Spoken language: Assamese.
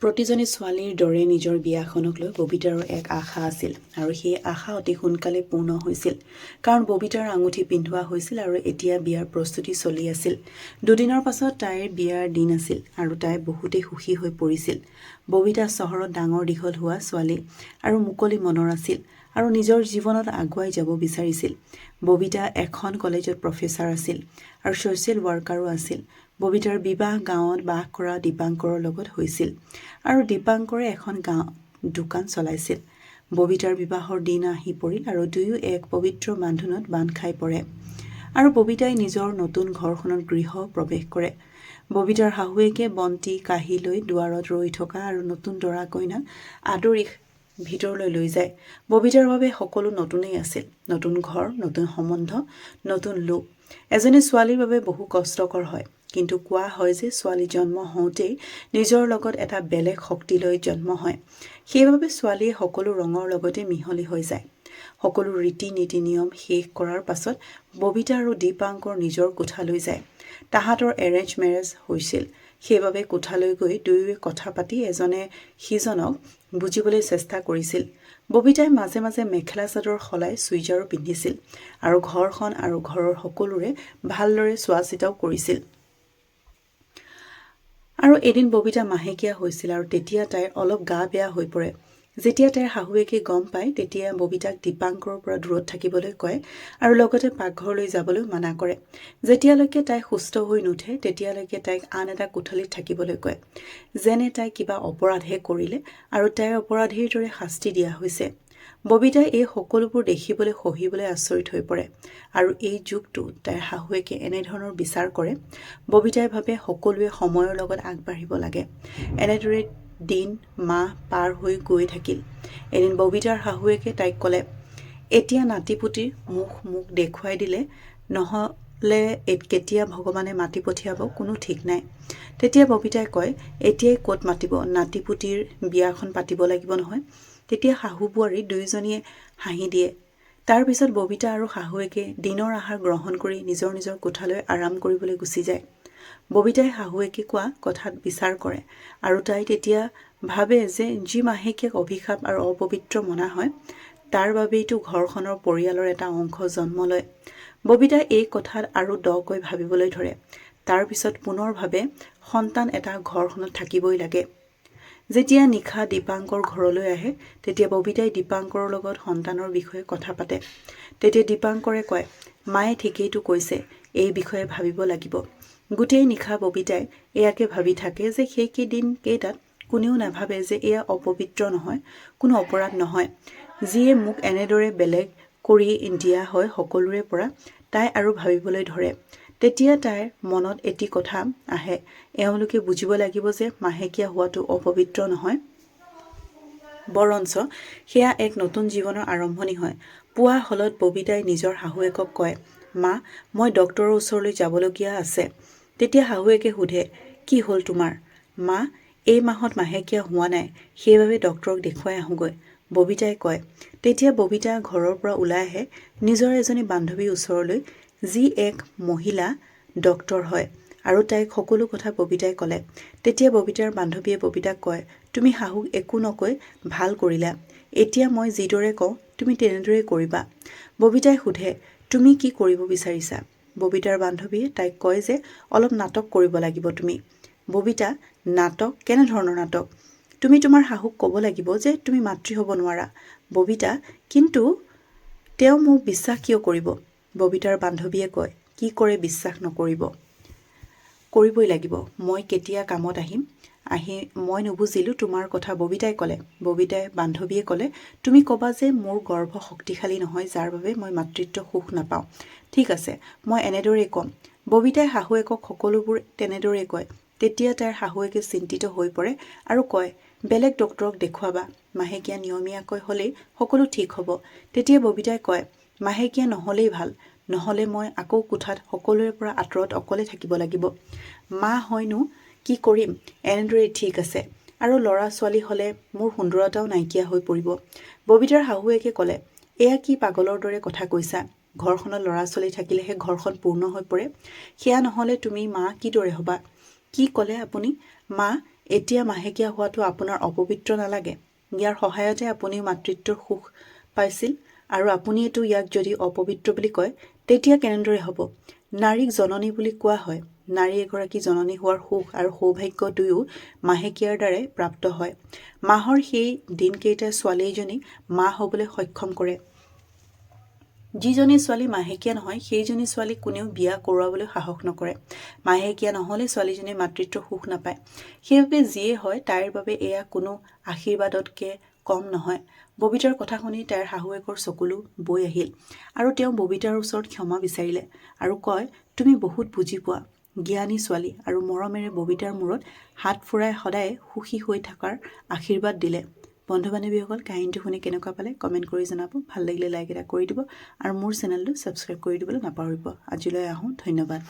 প্ৰতিজনী ছোৱালীৰ দৰে নিজৰ বিয়াখনক লৈ ববিতাৰো এক আশা আছিল আৰু সেই আশা অতি সোনকালে পূৰ্ণ হৈছিল কাৰণ ববিতাৰ আঙুঠি পিন্ধোৱা হৈছিল আৰু এতিয়া বিয়াৰ প্ৰস্তুতি চলি আছিল। দুদিনৰ পাছত তাইৰ বিয়াৰ দিন আছিল আৰু তাই বহুতেই সুখী হৈ পৰিছিল। ববিতা চহৰত ডাঙৰ দীঘল হোৱা ছোৱালী আৰু মুকলি মনৰ আছিল আৰু নিজৰ জীৱনত আগুৱাই যাব বিচাৰিছিল। ববিতা এখন কলেজত প্ৰফেচাৰ আছিল আৰু ছ'চিয়েল ৱৰ্কাৰো আছিল। ববিতাৰ বিবাহ গাঁৱত বাস কৰা দীপাংকৰৰ লগত হৈছিল আৰু দীপাংকৰে এখন দোকান চলাইছিল। ববিতাৰ বিবাহৰ দিন আহি পৰিল আৰু দুয়ো এক পবিত্ৰ বান্ধোনত বান্ধ খাই পৰে আৰু ববিতাই নিজৰ নতুন ঘৰখনত গৃহ প্ৰৱেশ কৰে। ববিতাৰ শাহুৱেকে বন্তি কাঁহী লৈ দুৱাৰত ৰৈ থকা আৰু নতুন দৰা কইনাক আদৰি ভিতৰলৈ লৈ যায়। ববিতাৰ বাবে সকলো নতুনেই আছিল, নতুন ঘৰ, নতুন সম্বন্ধ, নতুন লোক। এজনী ছোৱালীৰ বাবে বহু কষ্টকৰ হয়, কিন্তু কোৱা হয় যে ছোৱালী জন্ম হওঁতেই নিজৰ লগত এটা বেলেগ শক্তি লৈ জন্ম হয়। সেইবাবে ছোৱালীয়ে সকলো ৰঙৰ লগতে মিহলি হৈ যায়। সকলো ৰীতি নীতি নিয়ম শেষ কৰাৰ পাছত ববিতা আৰু দীপাংকৰ নিজৰ কোঠালৈ যায়। তাহাঁতৰ এৰেঞ্জ মেৰেজ হৈছিল, সেইবাবে কোঠালৈ গৈ দুয়োৱে কথা পাতি এজনে সিজনক বুজিবলৈ চেষ্টা কৰিছিল। ববিতাই মাজে মাজে মেখেলা চাদৰ সলাই চুইজাৰো পিন্ধিছিল আৰু ঘৰখন আৰু ঘৰৰ সকলোৰে ভালদৰে চোৱা চিতাও কৰিছিল। আৰু এদিন ববিতা মাহেকীয়া হৈছিল আৰু তেতিয়া তাইৰ অলপ গা বেয়া হৈ পৰে। যেতিয়া তাইৰ শাহুৱেকে গম পায় তেতিয়া ববিতাক দীপাংকৰৰ পৰা দূৰত থাকিবলৈ কয় আৰু লগতে পাকঘৰলৈ যাবলৈ মানা কৰে। যেতিয়ালৈকে তাই সুস্থ হৈ নুঠে তেতিয়ালৈকে তাইক আন এটা কোঠালিত থাকিবলৈ কয়, যেনে তাই কিবা অপৰাধহে কৰিলে আৰু তাইৰ অপৰাধীৰ দৰে শাস্তি দিয়া হৈছে। ববিতাই এই সকলোবোৰ দেখিবলৈ সহিবলৈ আচৰিত হৈ পৰে আৰু এই যুগটো তাইৰ শাহুৱেকে এনেধৰণৰ বিচাৰ কৰে। ববিতাই ভাবে সকলোৱে সময়ৰ লগত আগবাঢ়িব লাগে। এনেদৰে দিন মাহ পাৰ হৈ গৈ থাকিল। এদিন ববিতাৰ শাহুৱেকে তাইক ক'লে, এতিয়া নাতিপুতিৰ মোক দেখুৱাই দিলে নহ'লে কেতিয়া ভগৱানে মাতি পঠিয়াব কোনো ঠিক নাই। তেতিয়া ববিতাই কয়, এতিয়াই ক'ত মাতিব, নাতিপুতিৰ বিয়াখন পাতিব লাগিব নহয়। তেতিয়া শাহু বোৱাৰী দুয়োজনীয়ে হাঁহি দিয়ে। তাৰ পিছত ববিতা আৰু শাহুৱেকে দিনৰ আহাৰ গ্ৰহণ কৰি নিজৰ নিজৰ কোঠালৈ আৰাম কৰিবলৈ গুচি যায়। ববিতাই শাহুৱেকে কোৱা কথাত বিচাৰ কৰে আৰু তাই তেতিয়া ভাবে যে যি মাহেকীয়াক অভিশাপ আৰু অপবিত্ৰ মনা হয় তাৰ বাবেইতো ঘৰখনৰ পৰিয়ালৰ এটা অংশ জন্ম লয়। ববিতাই এই কথাত আৰু দকৈ ভাবিবলৈ ধৰে। তাৰ পিছত পুনৰ ভাবে সন্তান এটা ঘৰখনত থাকিবই লাগে। যেতিয়া নিশা দীপাংকৰ ঘৰলৈ আহে তেতিয়া ববিতাই দীপাংকৰৰ লগত সন্তানৰ বিষয়ে কথা পাতে। তেতিয়া দীপাংকৰে কয়, মায়ে ঠিকেইটো কৈছে, এই বিষয়ে ভাবিব লাগিব। গোটেই নিশা ববিতাই এয়াকে ভাবি থাকে যে সেইকেইদিন কেইটাত কোনেও নাভাবে যে এয়া অপবিত্ৰ নহয়, কোনো অপৰাধ নহয়। যিয়ে মোক এনেদৰে বেলেগ কৰি দিয়া হয় সকলোৰে পৰা, তাই আৰু ভাবিবলৈ ধৰে। তেতিয়া তাইৰ মনত এটি কথা আহে, এওঁলোকে বুজিব লাগিব যে মাহেকীয়া হোৱাটো অপবিত্ৰ নহয়, বৰঞ্চ সেয়া এক নতুন জীৱনৰ আৰম্ভণি হয়। পুৱা হলত ববিতাই নিজৰ শাহুৱেকক কয়, মা, মই ডক্তৰৰ ওচৰলৈ যাবলগীয়া আছে। তেতিয়া শাহুৱেকে সোধে, কি হ'ল তোমাৰ? মা, এই মাহত মাহেকীয়া হোৱা নাই, সেইবাবে ডক্তৰক দেখুৱাই আহোঁগৈ, ববিতাই কয়। তেতিয়া ববিতা ঘৰৰ পৰা ওলাই আহে নিজৰ এজনী বান্ধৱীৰ ওচৰলৈ, যি এক মহিলা ডক্তৰ হয় আৰু তাইক সকলো কথা ববিতাই ক'লে। তেতিয়া ববিতাৰ বান্ধৱীয়ে ববিতাক কয়, তুমি শাহুক একো নকৈ ভাল কৰিলা। এতিয়া মই যিদৰে কওঁ তুমি তেনেদৰেই কৰিবা। ববিতাই সোধে, তুমি কি কৰিব বিচাৰিছা? ববিতাৰ বান্ধৱীয়ে তাইক কয় যে অলপ নাটক কৰিব লাগিব তুমি। ববিতা, নাটক? কেনেধৰণৰ নাটক? তুমি তোমাৰ শাহুক ক'ব লাগিব যে তুমি মাতৃ হ'ব নোৱাৰা। ববিতা, কিন্তু তেওঁ মোক বিশ্বাস কিয় কৰিব? ববিতাৰ বান্ধৱীয়ে কয়, কি কৰে বিশ্বাস নকৰিব? কৰিবই লাগিব। মই কেতিয়া কামত আহিম? মই নুবুজিলোঁ তোমাৰ কথা, ববিতাই ক'লে। ববিতাই বান্ধৱীয়ে ক'লে, তুমি ক'বা যে মোৰ গৰ্ভ শক্তিশালী নহয়, যাৰ বাবে মই মাতৃত্ব সুখ নাপাওঁ। ঠিক আছে, মই এনেদৰেই ক'ম। ববিতাই শাহুৱেকক সকলোবোৰ তেনেদৰেই কয়। তেতিয়া তাইৰ শাহুৱেকে চিন্তিত হৈ পৰে আৰু কয়, বেলেগ ডক্তৰক দেখুৱাবা, মাহেকীয়া নিয়মীয়াকৈ হ'লেই সকলো ঠিক হ'ব। তেতিয়া ববিতাই কয়, মাহেকীয়া নহ'লেই ভাল, নহ'লে মই আকৌ কোঠাত সকলোৰে পৰা আঁতৰত অকলে থাকিব লাগিব। মা হয়নো কি কৰিম? এনেদৰেই ঠিক আছে। আৰু ল'ৰা ছোৱালী হ'লে মোৰ সুন্দৰতাও নাইকিয়া হৈ পৰিব। ববিতাৰ শাহুৱেকে ক'লে, এয়া কি পাগলৰ দৰে কথা কৈছা? ঘৰখনত ল'ৰা ছোৱালী থাকিলেহে ঘৰখন পূৰ্ণ হৈ পৰে। সেয়া নহ'লে তুমি মা কিদৰে হ'বা? কি ক'লে আপুনি? মা, এতিয়া মাহেকীয়া হোৱাটো আপোনাৰ অপবিত্ৰ নালাগে? ইয়াৰ সহায়তে আপুনিও মাতৃত্বৰ সুখ পাইছিল আৰু আপুনিয়েতো ইয়াক যদি অপবিত্ৰ বুলি কয় তেতিয়া কেনেদৰে হ'ব? নাৰীক জননী বুলি কোৱা হয়। নাৰী এগৰাকী জননী হোৱাৰ সুখ আৰু সৌভাগ্য দুয়ো মাহেকীয়াৰ দ্বাৰাই প্ৰাপ্ত হয়। মাহৰ সেই দিনকেইটাই ছোৱালীজনীক মা হ'বলৈ সক্ষম কৰে। যিজনী ছোৱালী মাহেকীয়া নহয় সেইজনী ছোৱালীক কোনেও বিয়া কৰোৱাবলৈ সাহস নকৰে। মাহেকীয়া নহ'লে ছোৱালীজনীয়ে মাতৃত্বৰ সুখ নাপায়। সেইবাবে যিয়ে হয় তাইৰ বাবে এয়া কোনো আশীৰ্বাদতকৈ কম নহয়। ববিতাৰ কথা শুনি তাইৰ শাহুৱেকৰ চকুলো বৈ আহিল আৰু তেওঁ ববিতাৰ ওচৰত ক্ষমা বিচাৰিলে আৰু কয়, তুমি বহুত বুজি পোৱা, জ্ঞানী ছোৱালী, আৰু মৰমেৰে ববিতাৰ মূৰত হাত ফুৰাই সদায় সুখী হৈ থকাৰ আশীৰ্বাদ দিলে। বন্ধু বান্ধৱীসকল, কাহিনীটো শুনি কেনেকুৱা পালে কমেণ্ট কৰি জনাব। ভাল লাগিলে লাইক এটা কৰি দিব আৰু মোৰ চেনেলটো ছাবস্ক্ৰাইব কৰি দিবলৈ নাপাহৰিব। আজিলৈ আহোঁ, ধন্যবাদ।